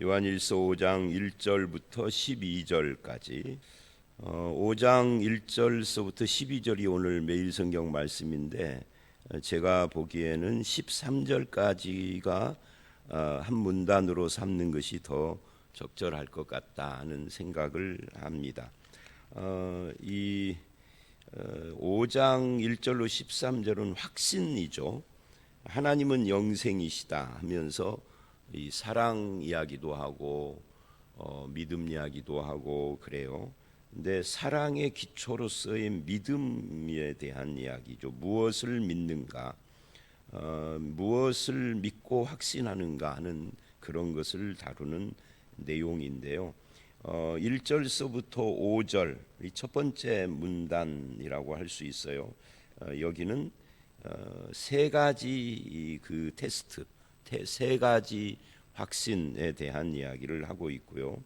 요한일서 5장 1절부터 12절까지 5장 1절서부터 12절이 오늘 매일 성경 말씀인데 제가 보기에는 13절까지가 한 문단으로 삼는 것이 더 적절할 것 같다 하는 생각을 합니다. 이 5장 1절로 13절은 확신이죠. 하나님은 영생이시다 하면서 이 사랑 이야기도 하고 믿음 이야기도 하고 그래요. 근데 사랑의 기초로서의 믿음에 대한 이야기죠. 무엇을 믿는가, 무엇을 믿고 확신하는가 하는 그런 것을 다루는 내용인데요. 1절서부터 5절 이 첫 번째 문단이라고 할 수 있어요. 여기는 세 가지 그 테스트, 세 가지 확신에 대한 이야기를 하고 있고요.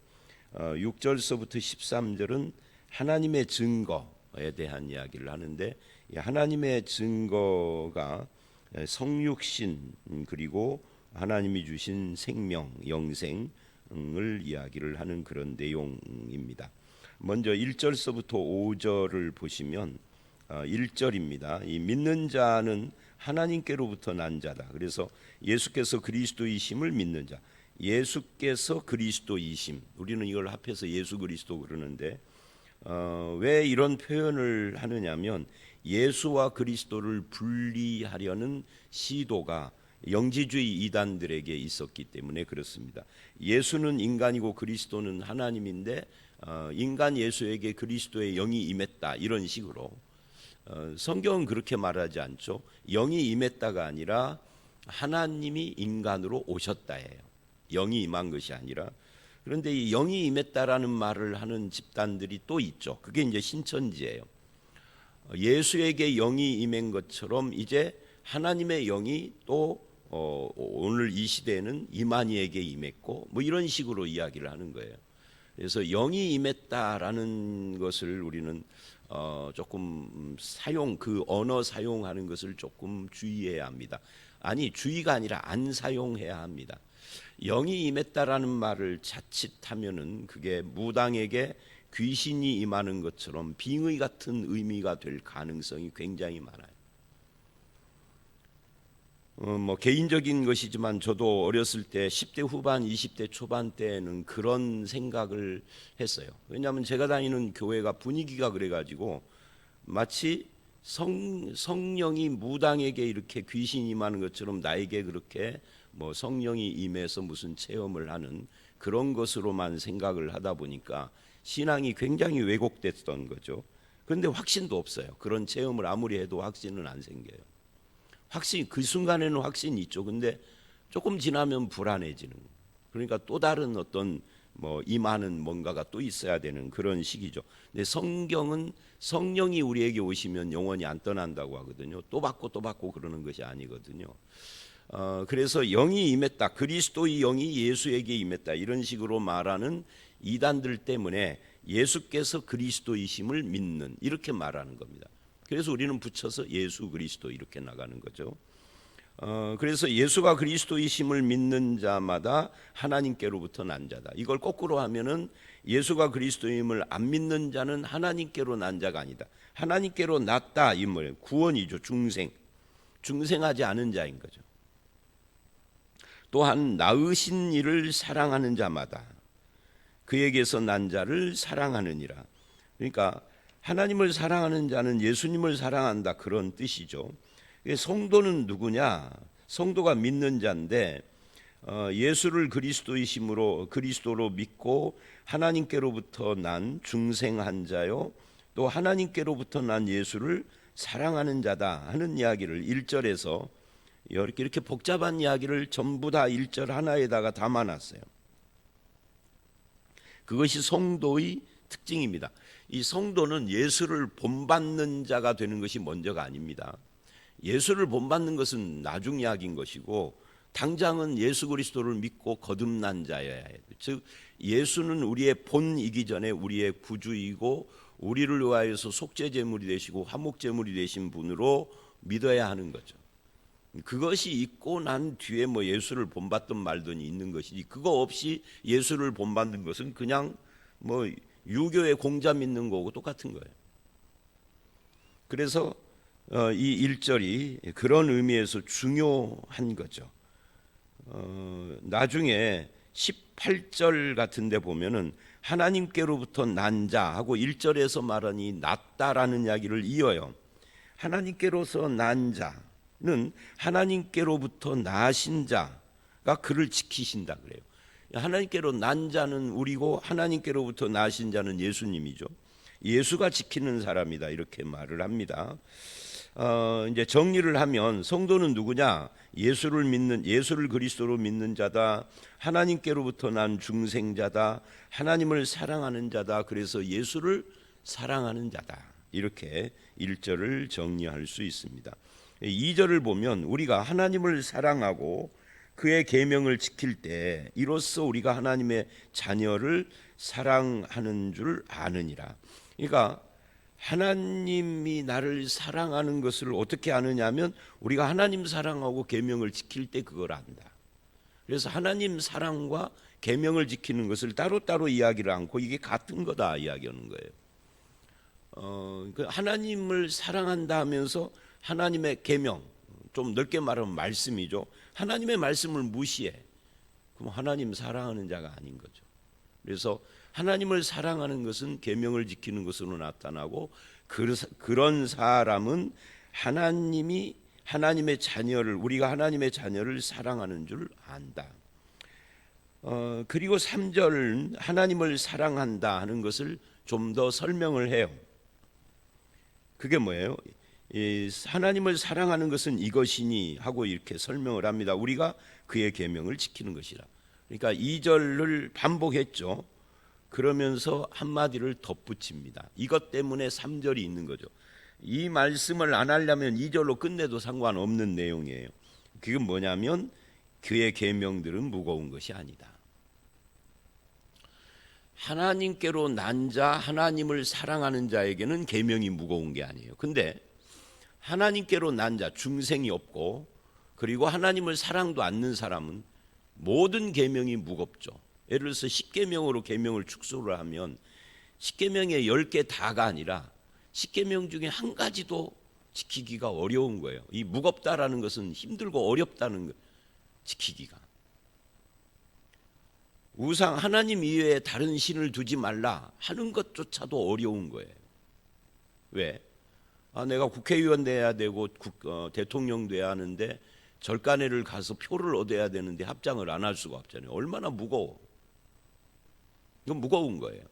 6절서부터 13절은 하나님의 증거에 대한 이야기를 하는데 하나님의 증거가 성육신 그리고 하나님이 주신 생명, 영생을 이야기를 하는 그런 내용입니다. 먼저 1절서부터 5절을 보시면 1절입니다. 이 믿는 자는 하나님께로부터 난 자다. 그래서 예수께서 그리스도이심을 믿는 자. 예수께서 그리스도이심. 우리는 이걸 합해서 예수 그리스도 그러는데 왜 이런 표현을 하느냐면 예수와 그리스도를 분리하려는 시도가 영지주의 이단들에게 있었기 때문에 그렇습니다. 예수는 인간이고 그리스도는 하나님인데 인간 예수에게 그리스도의 영이 임했다 이런 식으로 성경은 그렇게 말하지 않죠. 영이 임했다가 아니라 하나님이 인간으로 오셨다예요. 영이 임한 것이 아니라. 그런데 이 영이 임했다라는 말을 하는 집단들이 또 있죠. 그게 이제 신천지예요. 예수에게 영이 임한 것처럼 이제 하나님의 영이 또 오늘 이 시대에는 이만희에게 임했고 뭐 이런 식으로 이야기를 하는 거예요. 그래서 영이 임했다라는 것을 우리는 조금 그 언어 사용하는 것을 조금 주의해야 합니다. 아니 주의가 아니라 안 사용해야 합니다. 영이 임했다라는 말을 자칫하면은 그게 무당에게 귀신이 임하는 것처럼 빙의 같은 의미가 될 가능성이 굉장히 많아요. 뭐 개인적인 것이지만 저도 어렸을 때 10대 후반 20대 초반 때는 그런 생각을 했어요. 왜냐하면 제가 다니는 교회가 분위기가 그래가지고 마치 성령이 무당에게 이렇게 귀신이 임하는 것처럼 나에게 그렇게 뭐 성령이 임해서 무슨 체험을 하는 그런 것으로만 생각을 하다 보니까 신앙이 굉장히 왜곡됐던 거죠. 그런데 확신도 없어요. 그런 체험을 아무리 해도 확신은 안 생겨요. 확신 그 순간에는 확신이 있죠. 근데 조금 지나면 불안해지는. 그러니까 또 다른 어떤 뭐 임하는 뭔가가 또 있어야 되는 그런 시기죠. 근데 성경은 성령이 우리에게 오시면 영원히 안 떠난다고 하거든요. 또 받고 그러는 것이 아니거든요. 그래서 영이 임했다. 그리스도의 영이 예수에게 임했다. 이런 식으로 말하는 이단들 때문에 예수께서 그리스도이심을 믿는 이렇게 말하는 겁니다. 그래서 우리는 붙여서 예수 그리스도 이렇게 나가는 거죠. 그래서 예수가 그리스도이심을 믿는 자마다 하나님께로부터 난 자다. 이걸 거꾸로 하면은 예수가 그리스도임을 안 믿는 자는 하나님께로 난 자가 아니다. 하나님께로 났다 이 말이에요. 구원이죠. 중생하지 않은 자인 거죠. 또한 낳으신 이를 사랑하는 자마다 그에게서 난 자를 사랑하느니라. 그러니까 하나님을 사랑하는 자는 예수님을 사랑한다 그런 뜻이죠. 성도는 누구냐? 성도가 믿는 자인데 예수를 그리스도로 믿고 하나님께로부터 난 중생한 자요 또 하나님께로부터 난 예수를 사랑하는 자다 하는 이야기를 1절에서 이렇게 복잡한 이야기를 전부 다 1절 하나에다가 담아놨어요. 그것이 성도의 특징입니다. 이 성도는 예수를 본받는 자가 되는 것이 먼저가 아닙니다. 예수를 본받는 것은 나중 이야기인 것이고 당장은 예수 그리스도를 믿고 거듭난 자여야 해요. 즉 예수는 우리의 본이기 전에 우리의 구주이고 우리를 위하여서 속죄제물이 되시고 화목제물이 되신 분으로 믿어야 하는 거죠. 그것이 있고 난 뒤에 뭐 예수를 본받든 말든 있는 것이지, 그거 없이 예수를 본받는 것은 그냥 뭐 유교의 공자 믿는 거고 똑같은 거예요. 그래서 이 1절이 그런 의미에서 중요한 거죠. 나중에 18절 같은 데 보면은 하나님께로부터 난 자하고 1절에서 말하니 낫다라는 이야기를 이어요. 하나님께로서 난 자는 하나님께로부터 나신 자가 그를 지키신다 그래요. 하나님께로 난 자는 우리고 하나님께로부터 나신 자는 예수님이죠. 예수가 지키는 사람이다 이렇게 말을 합니다. 이제 정리를 하면 성도는 누구냐? 예수를 그리스도로 믿는 자다. 하나님께로부터 난 중생자다. 하나님을 사랑하는 자다. 그래서 예수를 사랑하는 자다. 이렇게 1절을 정리할 수 있습니다. 2절을 보면 우리가 하나님을 사랑하고 그의 계명을 지킬 때 이로써 우리가 하나님의 자녀를 사랑하는 줄 아느니라. 그러니까 하나님이 나를 사랑하는 것을 어떻게 아느냐면 우리가 하나님 사랑하고 계명을 지킬 때 그걸 안다. 그래서 하나님 사랑과 계명을 지키는 것을 따로따로 이야기를 않고 이게 같은 거다 이야기하는 거예요. 하나님을 사랑한다 하면서 하나님의 계명, 좀 넓게 말하면 말씀이죠. 하나님의 말씀을 무시해. 그럼 하나님 사랑하는 자가 아닌 거죠. 그래서 하나님을 사랑하는 것은 계명을 지키는 것으로 나타나고 그런 사람은 하나님의 자녀를 우리가 하나님의 자녀를 사랑하는 줄 안다. 그리고 3절 하나님을 사랑한다 하는 것을 좀 더 설명을 해요. 그게 뭐예요? 하나님을 사랑하는 것은 이것이니 하고 이렇게 설명을 합니다. 우리가 그의 계명을 지키는 것이라. 그러니까 2절을 반복했죠. 그러면서 한마디를 덧붙입니다. 이것 때문에 3절이 있는 거죠. 이 말씀을 안 하려면 2절로 끝내도 상관없는 내용이에요. 그건 뭐냐면 그의 계명들은 무거운 것이 아니다. 하나님께로 난 자, 하나님을 사랑하는 자에게는 계명이 무거운 게 아니에요. 근데 하나님께로 난 자, 중생이 없고 그리고 하나님을 사랑도 않는 사람은 모든 계명이 무겁죠. 예를 들어서 10계명으로 계명을 축소를 하면 10계명의 10개 다가 아니라 10계명 중에 한 가지도 지키기가 어려운 거예요. 이 무겁다라는 것은 힘들고 어렵다는 거, 지키기가. 우상 하나님 이외에 다른 신을 두지 말라 하는 것조차도 어려운 거예요. 왜? 내가 국회의원 돼야 되고 대통령 돼야 하는데 절간회를 가서 표를 얻어야 되는데 합장을 안 할 수가 없잖아요. 얼마나 무거워. 이건 무거운 거예요.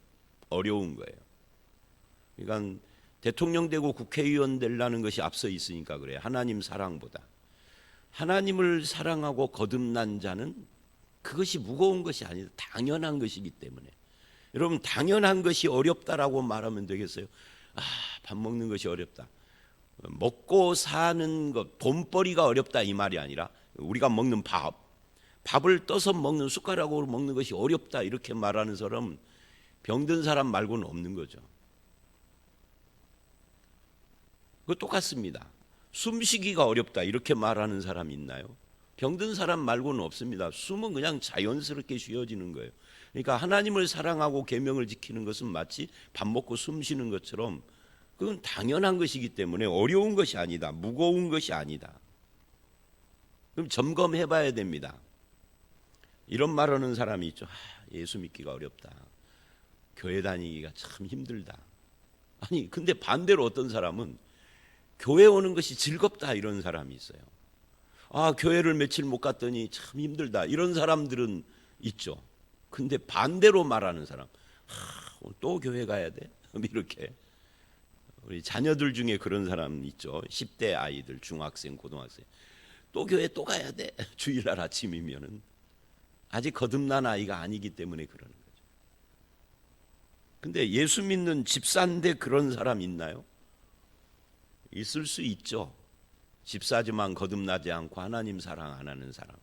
어려운 거예요. 그러니까 대통령 되고 국회의원 되려는 것이 앞서 있으니까 그래요. 하나님 사랑보다. 하나님을 사랑하고 거듭난 자는 그것이 무거운 것이 아니다. 당연한 것이기 때문에. 여러분 당연한 것이 어렵다라고 말하면 되겠어요? 밥 먹는 것이 어렵다. 먹고 사는 것, 돈벌이가 어렵다 이 말이 아니라 우리가 먹는 밥을 떠서 먹는 숟가락으로 먹는 것이 어렵다 이렇게 말하는 사람은 병든 사람 말고는 없는 거죠. 그거 똑같습니다. 숨쉬기가 어렵다 이렇게 말하는 사람 있나요? 병든 사람 말고는 없습니다. 숨은 그냥 자연스럽게 쉬어지는 거예요. 그러니까 하나님을 사랑하고 계명을 지키는 것은 마치 밥 먹고 숨 쉬는 것처럼 그건 당연한 것이기 때문에 어려운 것이 아니다. 무거운 것이 아니다. 그럼 점검해 봐야 됩니다. 이런 말하는 사람이 있죠. 예수 믿기가 어렵다. 교회 다니기가 참 힘들다. 아니 근데 반대로 어떤 사람은 교회 오는 것이 즐겁다 이런 사람이 있어요. 교회를 며칠 못 갔더니 참 힘들다 이런 사람들은 있죠. 근데 반대로 말하는 사람, 또 교회 가야 돼? 이렇게. 우리 자녀들 중에 그런 사람 있죠. 10대 아이들, 중학생, 고등학생. 또 교회 또 가야 돼? 주일날 아침이면은. 아직 거듭난 아이가 아니기 때문에 그러는 거죠. 근데 예수 믿는 집사인데 그런 사람 있나요? 있을 수 있죠. 집사지만 거듭나지 않고 하나님 사랑 안 하는 사람.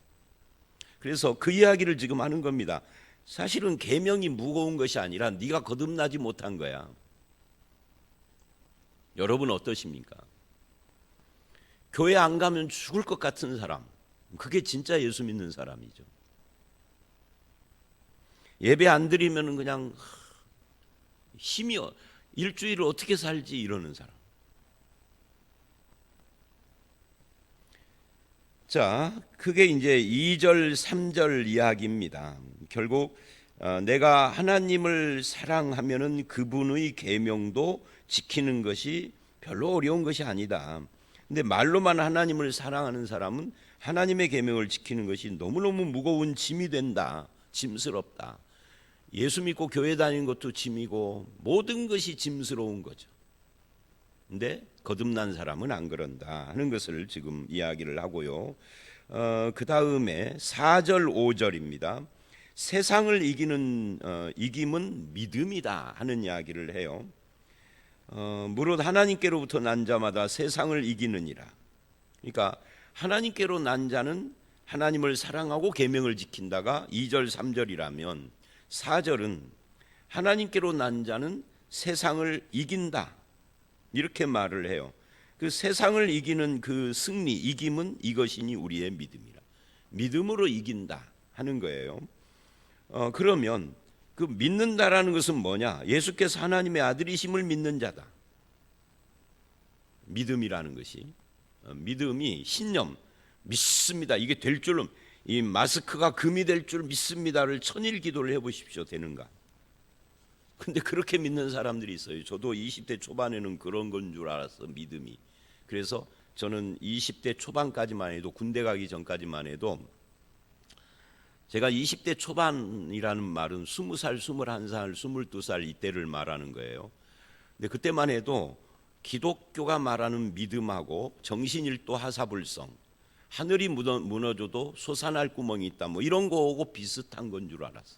그래서 그 이야기를 지금 하는 겁니다. 사실은 계명이 무거운 것이 아니라 네가 거듭나지 못한 거야. 여러분 어떠십니까? 교회 안 가면 죽을 것 같은 사람, 그게 진짜 예수 믿는 사람이죠. 예배 안 드리면 그냥 힘이 일주일을 어떻게 살지 이러는 사람. 자, 그게 이제 2절, 3절 이야기입니다. 결국 내가 하나님을 사랑하면은 그분의 계명도 지키는 것이 별로 어려운 것이 아니다. 근데 말로만 하나님을 사랑하는 사람은 하나님의 계명을 지키는 것이 너무너무 무거운 짐이 된다. 짐스럽다. 예수 믿고 교회 다니는 것도 짐이고 모든 것이 짐스러운 거죠. 근데 거듭난 사람은 안 그런다 하는 것을 지금 이야기를 하고요. 그 다음에 4절 5절입니다. 세상을 이기는 이김은 믿음이다 하는 이야기를 해요. 무릇 하나님께로부터 난 자마다 세상을 이기느니라. 그러니까 하나님께로 난 자는 하나님을 사랑하고 계명을 지킨다가 2절 3절이라면 4절은 하나님께로 난 자는 세상을 이긴다 이렇게 말을 해요. 그 세상을 이기는 그 승리, 이김은 이것이니 우리의 믿음이라. 믿음으로 이긴다 하는 거예요. 그러면 그 믿는다라는 것은 뭐냐? 예수께서 하나님의 아들이심을 믿는 자다. 믿음이라는 것이, 믿음이 신념, 믿습니다. 이게 될 줄로, 이 마스크가 금이 될 줄 믿습니다를 천일 기도를 해보십시오. 되는가? 근데 그렇게 믿는 사람들이 있어요. 저도 20대 초반에는 그런 건 줄 알았어, 믿음이. 그래서 저는 20대 초반까지만 해도, 군대 가기 전까지만 해도, 제가 20대 초반이라는 말은 20살, 21살, 22살 이때를 말하는 거예요. 근데 그때만 해도 기독교가 말하는 믿음하고 정신일도 하사불성, 하늘이 무너져도 솟아날 구멍이 있다, 뭐 이런 거하고 비슷한 건 줄 알았어.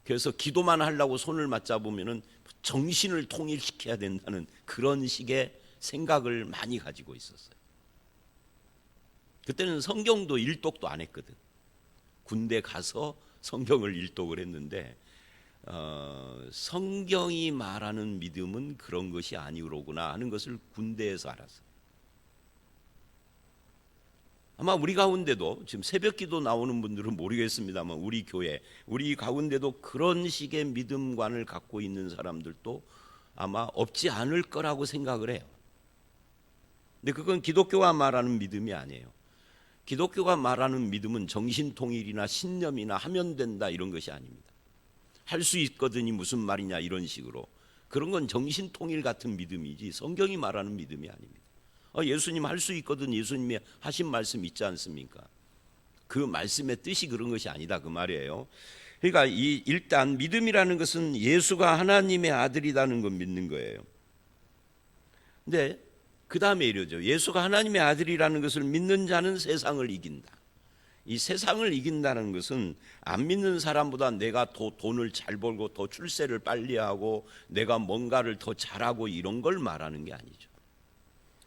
그래서 기도만 하려고 손을 맞잡으면은 정신을 통일시켜야 된다는 그런 식의 생각을 많이 가지고 있었어요. 그때는 성경도 일독도 안 했거든. 군대 가서 성경을 일독을 했는데 성경이 말하는 믿음은 그런 것이 아니로구나 하는 것을 군대에서 알았어요. 아마 우리 가운데도 지금 새벽기도 나오는 분들은 모르겠습니다만 우리 교회, 우리 가운데도 그런 식의 믿음관을 갖고 있는 사람들도 아마 없지 않을 거라고 생각을 해요. 근데 그건 기독교가 말하는 믿음이 아니에요. 기독교가 말하는 믿음은 정신통일이나 신념이나 하면 된다 이런 것이 아닙니다. 할 수 있거든이 무슨 말이냐 이런 식으로, 그런 건 정신통일 같은 믿음이지 성경이 말하는 믿음이 아닙니다. 예수님 할 수 있거든, 예수님이 하신 말씀 있지 않습니까? 그 말씀의 뜻이 그런 것이 아니다 그 말이에요. 그러니까 일단 믿음이라는 것은 예수가 하나님의 아들이라는 걸 믿는 거예요. 근데 그 다음에 이러죠. 예수가 하나님의 아들이라는 것을 믿는 자는 세상을 이긴다. 이 세상을 이긴다는 것은 안 믿는 사람보다 내가 더 돈을 잘 벌고 더 출세를 빨리 하고 내가 뭔가를 더 잘하고 이런 걸 말하는 게 아니죠.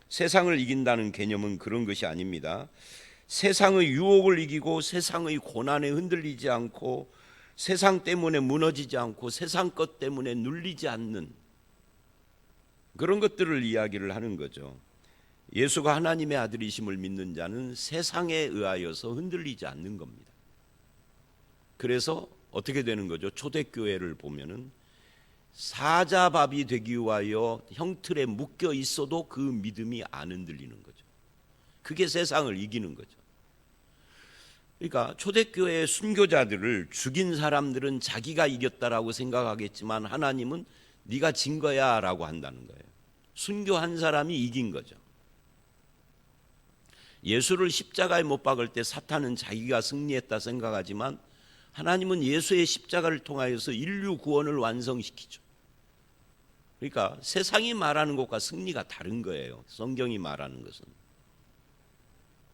세상을 이긴다는 개념은 그런 것이 아닙니다. 세상의 유혹을 이기고 세상의 고난에 흔들리지 않고 세상 때문에 무너지지 않고 세상 것 때문에 눌리지 않는 그런 것들을 이야기를 하는 거죠. 예수가 하나님의 아들이심을 믿는 자는 세상에 의하여서 흔들리지 않는 겁니다. 그래서 어떻게 되는 거죠? 초대교회를 보면은 사자밥이 되기 위하여 형틀에 묶여 있어도 그 믿음이 안 흔들리는 거죠. 그게 세상을 이기는 거죠. 그러니까 초대교회의 순교자들을 죽인 사람들은 자기가 이겼다라고 생각하겠지만 하나님은 네가 진 거야 라고 한다는 거예요. 순교한 사람이 이긴 거죠. 예수를 십자가에 못 박을 때 사탄은 자기가 승리했다 생각하지만 하나님은 예수의 십자가를 통하여서 인류 구원을 완성시키죠. 그러니까 세상이 말하는 것과 승리가 다른 거예요. 성경이 말하는 것은.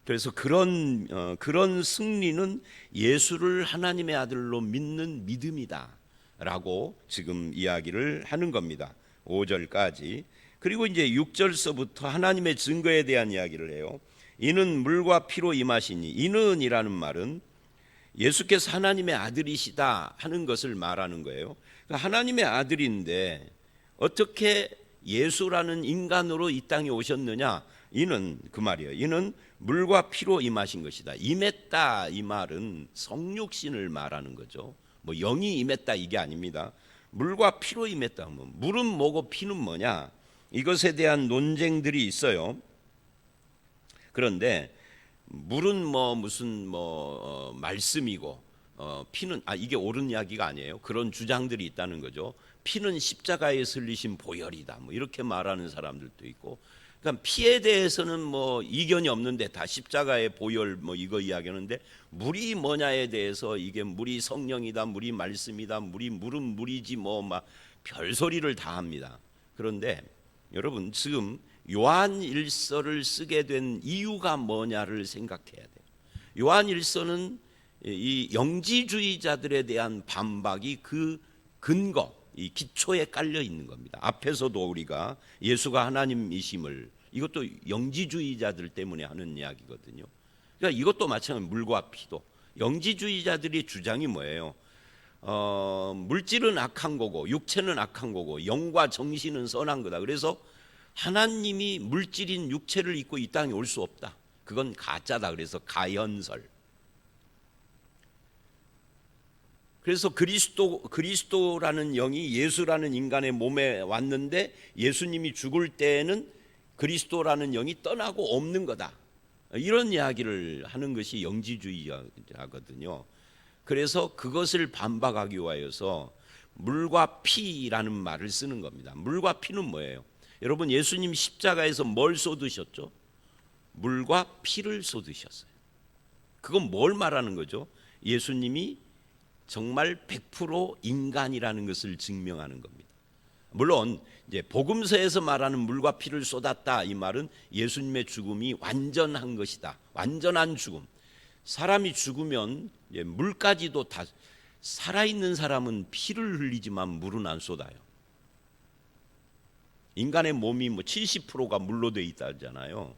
그래서 그런 승리는 예수를 하나님의 아들로 믿는 믿음이다라고 지금 이야기를 하는 겁니다. 5절까지. 그리고 이제 6절서부터 하나님의 증거에 대한 이야기를 해요. 이는 물과 피로 임하시니, 이는이라는 말은 예수께서 하나님의 아들이시다 하는 것을 말하는 거예요. 그러니까 하나님의 아들인데 어떻게 예수라는 인간으로 이 땅에 오셨느냐? 이는 그 말이에요. 이는 물과 피로 임하신 것이다. 임했다 이 말은 성육신을 말하는 거죠. 뭐 영이 임했다 이게 아닙니다. 물과 피로 임했다. 물은 뭐고 피는 뭐냐? 이것에 대한 논쟁들이 있어요. 그런데 물은 뭐 무슨 말씀이고 피는 이게 옳은 이야기가 아니에요. 그런 주장들이 있다는 거죠. 피는 십자가에 설리신 보혈이다. 뭐 이렇게 말하는 사람들도 있고. 그러니까 피에 대해서는 뭐 이견이 없는데 다 십자가의 보혈 뭐 이거 이야기하는데 물이 뭐냐에 대해서 이게 물이 성령이다, 물이 말씀이다, 물은 물이지 뭐 막 별소리를 다 합니다. 그런데 여러분 지금 요한일서를 쓰게 된 이유가 뭐냐를 생각해야 돼요. 요한일서는 이 영지주의자들에 대한 반박이 그 근거, 이 기초에 깔려 있는 겁니다. 앞에서도 우리가 예수가 하나님이심을, 이것도 영지주의자들 때문에 하는 이야기거든요. 그러니까 이것도 마찬가지로 물과 피도 영지주의자들의 주장이 뭐예요? 물질은 악한 거고 육체는 악한 거고 영과 정신은 선한 거다. 그래서 하나님이 물질인 육체를 입고 이 땅에 올 수 없다. 그건 가짜다. 그래서 가현설. 그래서 그리스도라는 영이 예수라는 인간의 몸에 왔는데 예수님이 죽을 때에는 그리스도라는 영이 떠나고 없는 거다. 이런 이야기를 하는 것이 영지주의자거든요. 그래서 그것을 반박하기 위하여서 물과 피라는 말을 쓰는 겁니다. 물과 피는 뭐예요? 여러분 예수님 십자가에서 뭘 쏟으셨죠? 물과 피를 쏟으셨어요. 그건 뭘 말하는 거죠? 예수님이 정말 100% 인간이라는 것을 증명하는 겁니다. 물론 이제 복음서에서 말하는 물과 피를 쏟았다 이 말은 예수님의 죽음이 완전한 것이다. 완전한 죽음. 사람이 죽으면 물까지도 다, 살아있는 사람은 피를 흘리지만 물은 안 쏟아요. 인간의 몸이 뭐 70%가 물로 돼 있다잖아요.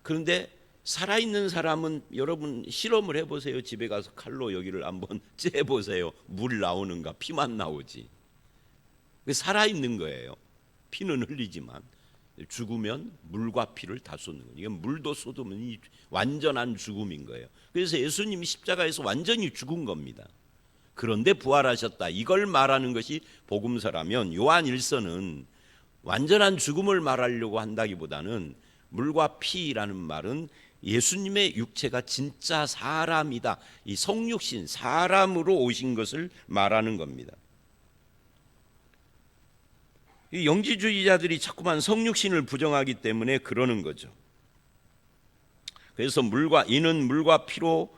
그런데 살아있는 사람은 여러분 실험을 해보세요. 집에 가서 칼로 여기를 한번 째보세요. 물 나오는가? 피만 나오지. 살아있는 거예요. 피는 흘리지만 죽으면 물과 피를 다 쏟는 거예요. 이건 물도 쏟으면 이 완전한 죽음인 거예요. 그래서 예수님이 십자가에서 완전히 죽은 겁니다. 그런데 부활하셨다. 이걸 말하는 것이 복음서라면 요한일서는 완전한 죽음을 말하려고 한다기보다는 물과 피라는 말은 예수님의 육체가 진짜 사람이다. 이 성육신, 사람으로 오신 것을 말하는 겁니다. 이 영지주의자들이 자꾸만 성육신을 부정하기 때문에 그러는 거죠. 그래서 이는 물과 피로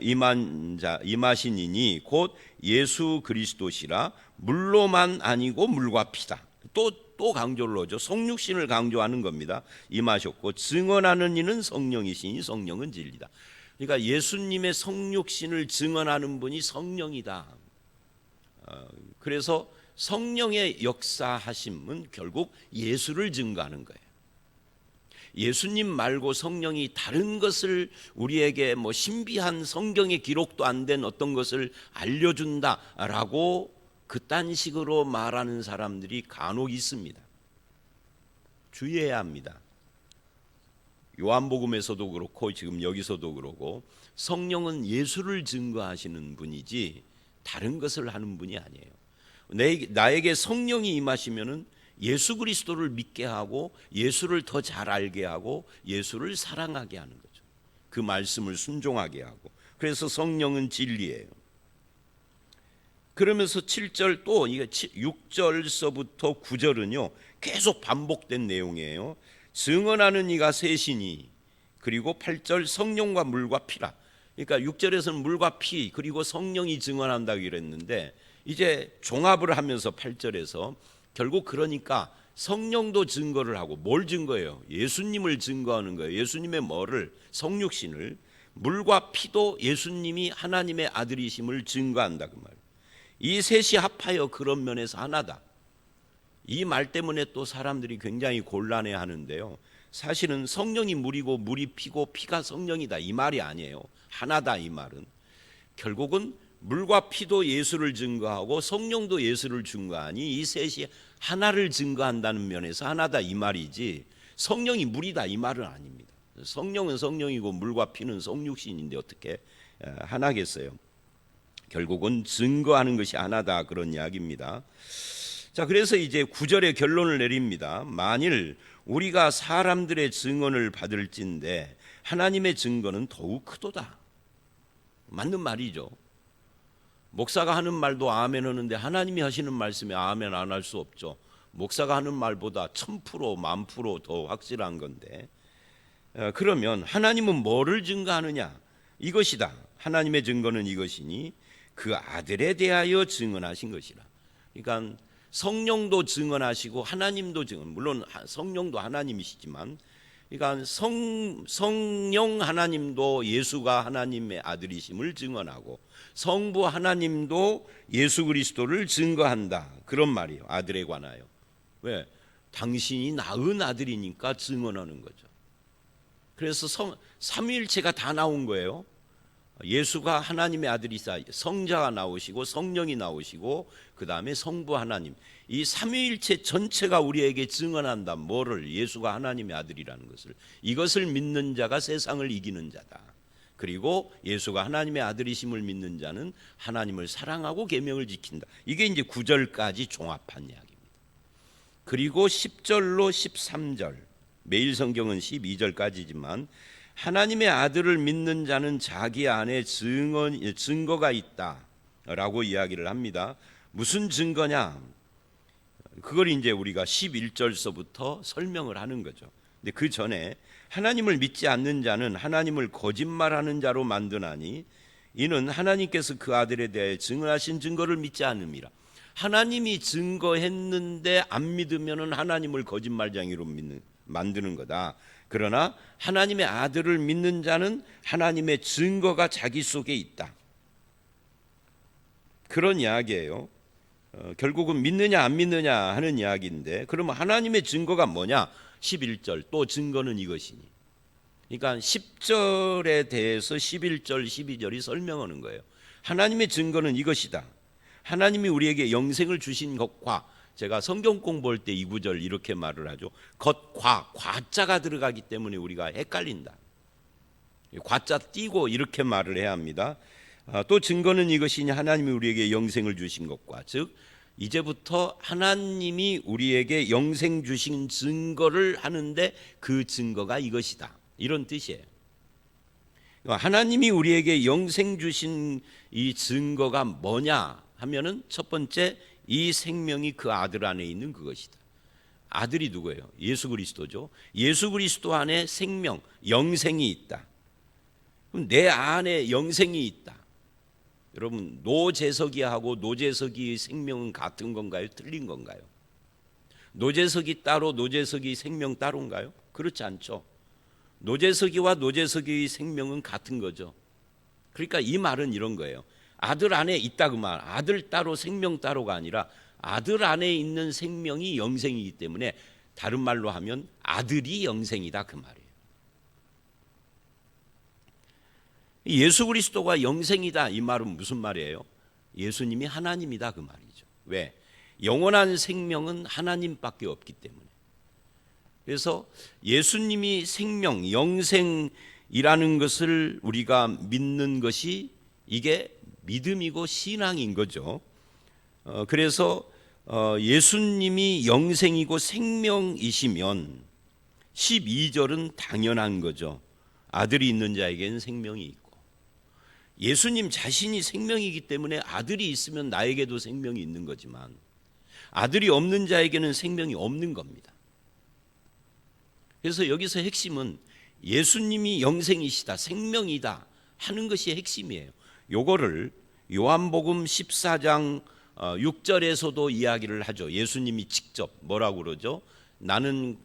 임하신 이니 곧 예수 그리스도시라. 물로만 아니고 물과 피다. 또 강조를 하죠. 성육신을 강조하는 겁니다. 임하셨고 증언하는 이는 성령이시니 성령은 진리다. 그러니까 예수님의 성육신을 증언하는 분이 성령이다. 그래서 성령의 역사하심은 결국 예수를 증거하는 거예요. 예수님 말고 성령이 다른 것을 우리에게 뭐 신비한 성경의 기록도 안 된 어떤 것을 알려준다라고 그딴 식으로 말하는 사람들이 간혹 있습니다. 주의해야 합니다. 요한복음에서도 그렇고 지금 여기서도 그러고 성령은 예수를 증거하시는 분이지 다른 것을 하는 분이 아니에요. 나에게 성령이 임하시면은 예수 그리스도를 믿게 하고 예수를 더 잘 알게 하고 예수를 사랑하게 하는 거죠. 그 말씀을 순종하게 하고. 그래서 성령은 진리예요. 그러면서 7절 또 이게 6절서부터 9절은요 계속 반복된 내용이에요. 증언하는 이가 셋이니 그리고 8절 성령과 물과 피라. 그러니까 6절에서는 물과 피 그리고 성령이 증언한다고 그랬는데 이제 종합을 하면서 8절에서 결국 그러니까 성령도 증거를 하고 뭘 증거해요? 예수님을 증거하는 거예요. 예수님의 뭐를? 성육신을. 물과 피도 예수님이 하나님의 아들이심을 증거한다 그 말이에요. 이 셋이 합하여 그런 면에서 하나다. 이 말 때문에 또 사람들이 굉장히 곤란해 하는데요. 사실은 성령이 물이고 물이 피고 피가 성령이다 이 말이 아니에요. 하나다 이 말은. 결국은 물과 피도 예수를 증거하고 성령도 예수를 증거하니 이 셋이 하나를 증거한다는 면에서 하나다 이 말이지 성령이 물이다 이 말은 아닙니다. 성령은 성령이고 물과 피는 성육신인데 어떻게 하나겠어요? 결국은 증거하는 것이 하나다 그런 이야기입니다. 자, 그래서 이제 9절에 결론을 내립니다. 만일 우리가 사람들의 증언을 받을진대 하나님의 증거는 더욱 크도다. 맞는 말이죠. 목사가 하는 말도 아멘 하는데 하나님이 하시는 말씀에 아멘 안 할 수 없죠. 목사가 하는 말보다 1000%, 10,000% 더 확실한 건데, 그러면 하나님은 뭐를 증거하느냐? 이것이다. 하나님의 증거는 이것이니 그 아들에 대하여 증언하신 것이라. 그러니까 성령도 증언하시고 하나님도 증언. 물론 성령도 하나님이시지만, 그러니까 성령 하나님도 예수가 하나님의 아들이심을 증언하고 성부 하나님도 예수 그리스도를 증거한다. 그런 말이에요. 아들에 관하여. 왜? 당신이 낳은 아들이니까 증언하는 거죠. 그래서 삼위일체가 다 나온 거예요. 예수가 하나님의 아들이사 성자가 나오시고 성령이 나오시고 그 다음에 성부 하나님, 이 삼위일체 전체가 우리에게 증언한다. 뭐를? 예수가 하나님의 아들이라는 것을. 이것을 믿는 자가 세상을 이기는 자다. 그리고 예수가 하나님의 아들이심을 믿는 자는 하나님을 사랑하고 계명을 지킨다. 이게 이제 9절까지 종합한 이야기입니다. 그리고 10절로 13절, 매일 성경은 12절까지지만 하나님의 아들을 믿는 자는 자기 안에 증거가 있다라고 이야기를 합니다. 무슨 증거냐? 그걸 이제 우리가 11절서부터 설명을 하는 거죠. 근데 그 전에 하나님을 믿지 않는 자는 하나님을 거짓말하는 자로 만드나니 이는 하나님께서 그 아들에 대해 증언하신 증거를 믿지 않음이라. 하나님이 증거했는데 안 믿으면은 하나님을 거짓말쟁이로 만드는 거다. 그러나 하나님의 아들을 믿는 자는 하나님의 증거가 자기 속에 있다. 그런 이야기예요. 결국은 믿느냐 안 믿느냐 하는 이야기인데, 그러면 하나님의 증거가 뭐냐? 11절, 또 증거는 이것이니. 그러니까 10절에 대해서 11절, 12절이 설명하는 거예요. 하나님의 증거는 이것이다. 하나님이 우리에게 영생을 주신 것과, 제가 성경 공부할 때 이 구절 이렇게 말을 하죠. 것과 과자가 들어가기 때문에 우리가 헷갈린다. 과자 띄고 이렇게 말을 해야 합니다. 또 증거는 이것이니 하나님이 우리에게 영생을 주신 것과, 즉 이제부터 하나님이 우리에게 영생 주신 증거를 하는데 그 증거가 이것이다. 이런 뜻이에요. 하나님이 우리에게 영생 주신 이 증거가 뭐냐 하면은 첫 번째, 이 생명이 그 아들 안에 있는 그것이다. 아들이 누구예요? 예수 그리스도죠. 예수 그리스도 안에 생명, 영생이 있다. 그럼 내 안에 영생이 있다. 여러분, 노재석이하고 노재석이의 생명은 같은 건가요? 틀린 건가요? 노재석이 따로 노재석이 생명 따로인가요? 그렇지 않죠. 노재석이와 노재석이의 생명은 같은 거죠. 그러니까 이 말은 이런 거예요. 아들 안에 있다 그 말. 아들 따로 생명 따로가 아니라 아들 안에 있는 생명이 영생이기 때문에 다른 말로 하면 아들이 영생이다 그 말이에요. 예수 그리스도가 영생이다 이 말은 무슨 말이에요? 예수님이 하나님이다 그 말이죠. 왜? 영원한 생명은 하나님밖에 없기 때문에. 그래서 예수님이 생명, 영생이라는 것을 우리가 믿는 것이 이게 믿음이고 신앙인 거죠. 그래서 예수님이 영생이고 생명이시면 12절은 당연한 거죠. 아들이 있는 자에게는 생명이 있고, 예수님 자신이 생명이기 때문에 아들이 있으면 나에게도 생명이 있는 거지만 아들이 없는 자에게는 생명이 없는 겁니다. 그래서 여기서 핵심은 예수님이 영생이시다, 생명이다 하는 것이 핵심이에요. 요거를 요한복음 14장 6절에서도 이야기를 하죠. 예수님이 직접 뭐라고 그러죠? 나는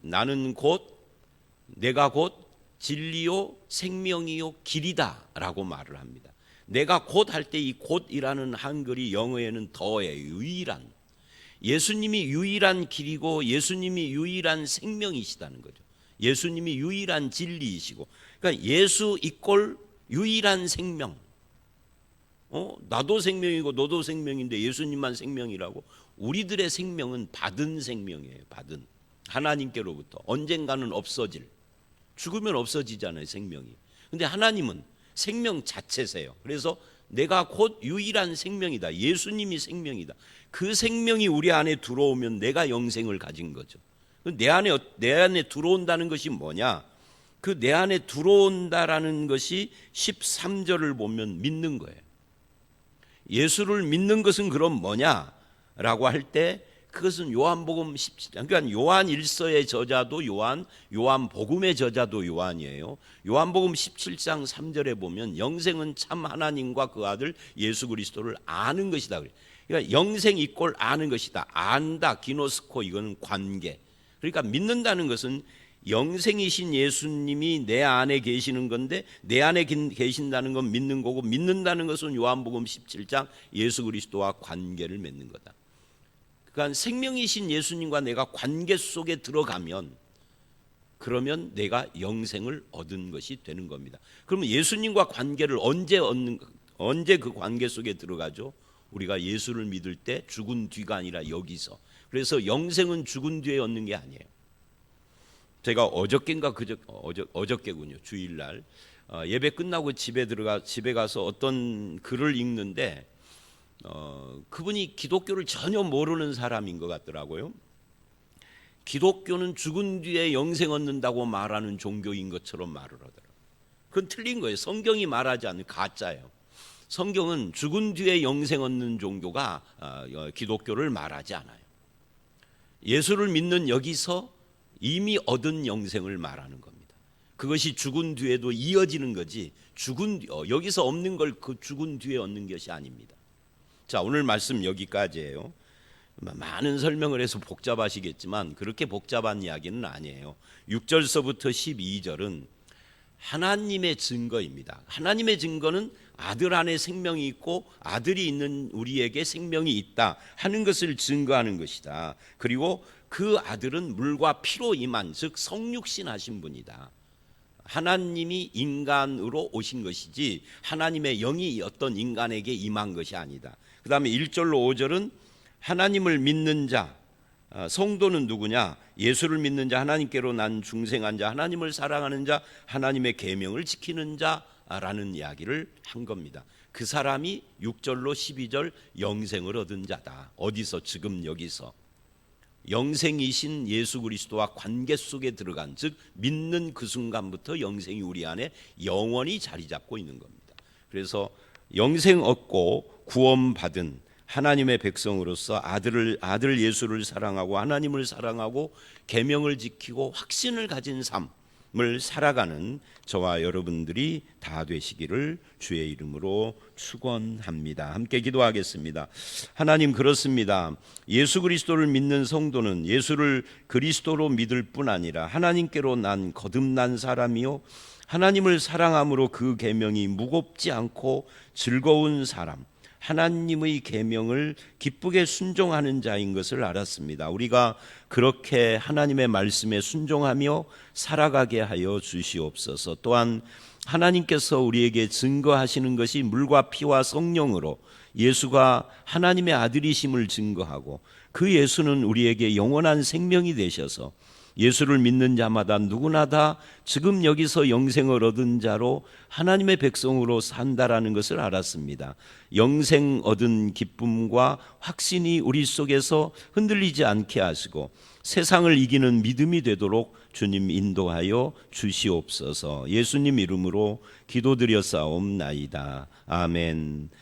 내가 곧 진리요 생명이요 길이다 라고 말을 합니다. 내가 곧 할 때 이 곧이라는 한글이 영어에는 더예요. 유일한. 예수님이 유일한 길이고 예수님이 유일한 생명이시다는 거죠. 예수님이 유일한 진리이시고, 그러니까 예수 이꼴 유일한 생명. 나도 생명이고 너도 생명인데 예수님만 생명이라고? 우리들의 생명은 받은 생명이에요. 받은 하나님께로부터 언젠가는 없어질, 죽으면 없어지잖아요, 생명이. 근데 하나님은 생명 자체세요. 그래서 내가 곧 유일한 생명이다. 예수님이 생명이다. 그 생명이 우리 안에 들어오면 내가 영생을 가진 거죠. 내 안에 들어온다는 것이 뭐냐? 그 내 안에 들어온다라는 것이 13절을 보면 믿는 거예요. 예수를 믿는 것은 그럼 뭐냐라고 할 때 그것은 요한복음 17장, 그러니까 요한 1서의 저자도 요한복음의 저자도 요한이에요. 요한복음 17장 3절에 보면 영생은 참 하나님과 그 아들 예수 그리스도를 아는 것이다. 그러니까 영생 이꼴 아는 것이다. 안다, 기노스코, 이거는 관계. 그러니까 믿는다는 것은 영생이신 예수님이 내 안에 계시는 건데, 내 안에 계신다는 건 믿는 거고, 믿는다는 것은 요한복음 17장 예수 그리스도와 관계를 맺는 거다. 그러니까 생명이신 예수님과 내가 관계 속에 들어가면, 그러면 내가 영생을 얻은 것이 되는 겁니다. 그러면 예수님과 관계를 언제 그 관계 속에 들어가죠? 우리가 예수를 믿을 때 죽은 뒤가 아니라 여기서. 그래서 영생은 죽은 뒤에 얻는 게 아니에요. 제가 어저께군요. 주일날 예배 끝나고 집에 가서 어떤 글을 읽는데 그분이 기독교를 전혀 모르는 사람인 것 같더라고요. 기독교는 죽은 뒤에 영생 얻는다고 말하는 종교인 것처럼 말을 하더라고요. 그건 틀린 거예요. 성경이 말하지 않는 가짜예요. 성경은 죽은 뒤에 영생 얻는 종교가 기독교를 말하지 않아요. 예수를 믿는 여기서 이미 얻은 영생을 말하는 겁니다. 그것이 죽은 뒤에도 이어지는 거지, 여기서 없는 걸 그 죽은 뒤에 얻는 것이 아닙니다. 자, 오늘 말씀 여기까지예요. 많은 설명을 해서 복잡하시겠지만 그렇게 복잡한 이야기는 아니에요. 6절서부터 12절은 하나님의 증거입니다. 하나님의 증거는 아들 안에 생명이 있고 아들이 있는 우리에게 생명이 있다 하는 것을 증거하는 것이다. 그리고 그 아들은 물과 피로 임한, 즉 성육신 하신 분이다. 하나님이 인간으로 오신 것이지 하나님의 영이 어떤 인간에게 임한 것이 아니다. 그 다음에 1절로 5절은 하나님을 믿는 자, 성도는 누구냐? 예수를 믿는 자, 하나님께로 난 중생한 자, 하나님을 사랑하는 자, 하나님의 계명을 지키는 자라는 이야기를 한 겁니다. 그 사람이 6절로 12절 영생을 얻은 자다. 어디서? 지금 여기서. 영생이신 예수 그리스도와 관계 속에 들어간, 즉 믿는 그 순간부터 영생이 우리 안에 영원히 자리 잡고 있는 겁니다. 그래서 영생 얻고 구원받은 하나님의 백성으로서 아들 예수를 사랑하고 하나님을 사랑하고 계명을 지키고 확신을 가진 삶을 살아가는 저와 여러분들이 다 되시기를 주의 이름으로 축원합니다. 함께 기도하겠습니다. 하나님, 그렇습니다. 예수 그리스도를 믿는 성도는 예수를 그리스도로 믿을 뿐 아니라 하나님께로 난 거듭난 사람이요, 하나님을 사랑함으로 그 계명이 무겁지 않고 즐거운 사람, 하나님의 계명을 기쁘게 순종하는 자인 것을 알았습니다. 우리가 그렇게 하나님의 말씀에 순종하며 살아가게 하여 주시옵소서. 또한 하나님께서 우리에게 증거하시는 것이 물과 피와 성령으로 예수가 하나님의 아들이심을 증거하고, 그 예수는 우리에게 영원한 생명이 되셔서 예수를 믿는 자마다 누구나 다 지금 여기서 영생을 얻은 자로 하나님의 백성으로 산다라는 것을 알았습니다. 영생 얻은 기쁨과 확신이 우리 속에서 흔들리지 않게 하시고 세상을 이기는 믿음이 되도록 주님 인도하여 주시옵소서. 예수님 이름으로 기도드렸사옵나이다. 아멘.